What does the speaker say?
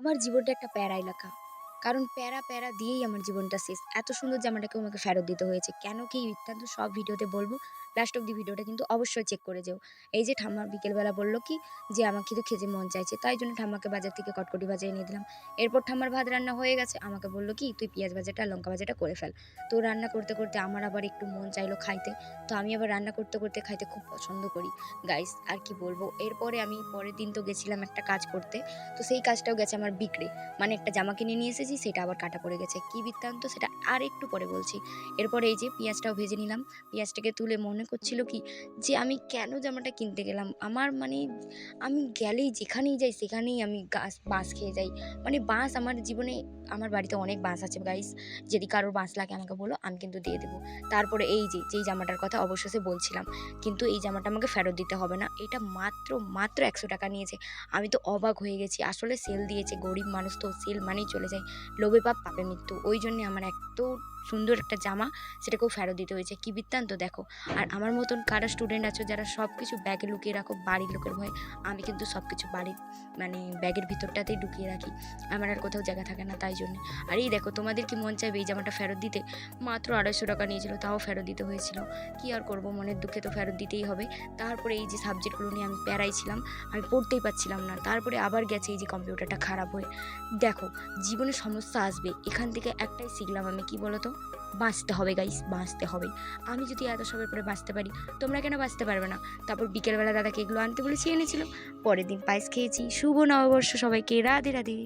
আমার জীবনটা একটা প্যারা এলাকা। কারণ প্যারা, প্যারা দিয়েই আমার জীবনটা শেষ। এত সুন্দর জামাটাকেও আমাকে ফেরত দিতে হয়েছে। কেন কি বৃত্তান্ত সব ভিডিওতে বলব। লাস্ট অব্দি ভিডিওটা কিন্তু অবশ্যই চেক করে যেও। এই যে ঠাম্মা বিকেলবেলা বলল কি যে, "আমার কিন্তু খেতে মন চাইছে।" তাই জন্য ঠাম্মাকে বাজার থেকে কটকটি ভাজা এনে দিলাম। এরপর ঠাম্মার ভাত রান্না হয়ে গেছে। আমাকে বলল কি, "তুই পেঁয়াজ ভাজাটা আর লঙ্কা ভাজাটা করে ফেল।" তো রান্না করতে, করতে আমার আবার একটু মন চাইলো খাইতে। তো আমি আবার রান্না করতে, করতে খাইতে খুব পছন্দ করি। গাইস আর কি বলব। এরপরে আমি পরের দিন তো গেছিলাম একটা কাজ করতে। তো সেই কাজটাও গেছে আমার বিগড়ে। মানে একটা জামা কিনে নিয়ে এসেছি, সেটা আবার কাটা পড়ে গেছে। কি বৃত্তান্ত সেটা আরেকটু পরে বলছি। এরপরে এই যে পেঁয়াজটাও ভেজে নিলাম। পেঁয়াজটাকে তুলে মনে করছিল কি যে আমি কেন জামাটা কিনতে গেলাম? আমার মানে আমি গেলেই যেখানেই যাই সেখানেই আমি বাঁশ খেয়ে যাই। মানে বাঁশ আমার জীবনে, আমার বাড়িতে অনেক বাঁশ আছে গাইস। যদি কারোর বাঁশ লাগে আমাকে বলো, আমি কিন্তু দিয়ে দেবো। তারপরে এই যে, যেই জামাটার কথা অবশেষে বলছিলাম। কিন্তু এই জামাটা আমাকে ফেরত দিতে হবে না। এটা মাত্র ৳১০০ নিয়েছে। আমি তো অবাক হয়ে গেছি। আসলে সেল দিয়েছে। গরিব মানুষ তো সেল মানেই চলে যায়। লোভে পাপ পাপে মৃত্যু। ওই জন্যে আমার এত সুন্দর একটা জামা সেটাকেও ফেরত দিতে হয়েছে। কি বৃত্তান্ত দেখো। আর আমার মতন কারা স্টুডেন্ট আছো যারা সবকিছু ব্যাগে লুকিয়ে রাখো বাড়ির লোকের ভয়ে, আমি কিন্তু সবকিছু বাড়ির মানে ব্যাগের ভিতরটাতেই ঢুকিয়ে রাখি। আমার আর কোথাও জায়গা থাকে না তাই জন্যে। আর এই দেখো, তোমাদের কি মন চাইবে এই জামাটা ফেরত দিতে? মাত্র ৳২৫০ নিয়েছিল, তাও ফেরত দিতে হয়েছিল। কি আর করব, মনের দুঃখে তো ফেরত দিতেই হবে। তারপরে এই যে সাবজেক্টগুলো নিয়ে আমি প্যারায় ছিলাম, আমি পড়তেই পারছিলাম না। তারপরে আবার গেছে এই যে কম্পিউটারটা খারাপ হয়ে। দেখো, জীবনে সমস্যা আসবে। এখান থেকে একটাই শিখলাম আমি, কি বলো তো? বাঁচতে হবে গাইস, বাঁচতে হবে। আমি যদি এত সবের পরে বাঁচতে পারি, তোমরা কেন বাঁচতে পারবে না? তারপর বিকেলবেলা দাদাকে এগুলো আনতে বলেছি, এনেছিল। পরের দিন পায়েস খেয়েছি। শুভ নববর্ষ সবাইকে। রাধে, রাধে।